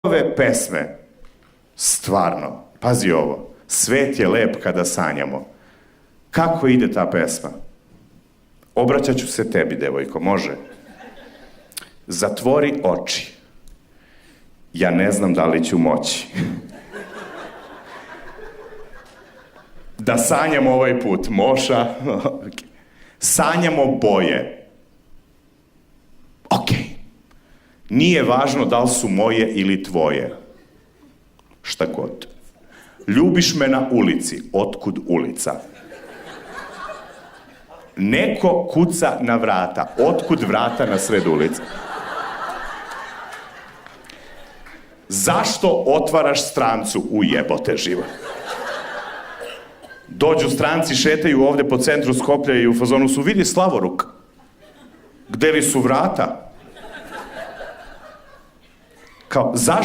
ove pesme, stvarno, pazi ovo, svet je lep kada sanjamo. Kako ide ta pesma? Obraćat ću se tebi, devojko, može? Zatvori oči. Ja ne znam da li ću moći. Da sanjamo ovaj put, moša. Sanjamo boje. Okej. Nije važno da li su moje ili tvoje. Šta god. Ljubiš me na ulici. Otkud ulica? Neko kuca na vrata. Otkud vrata na sred ulice? Zašto otvaraš strancu? Ujebote život. Dođu stranci, šetaju ovde po centru Skoplja i u fazonu su, vidi Slavoruk. Gde li su vrata? Kao, zašto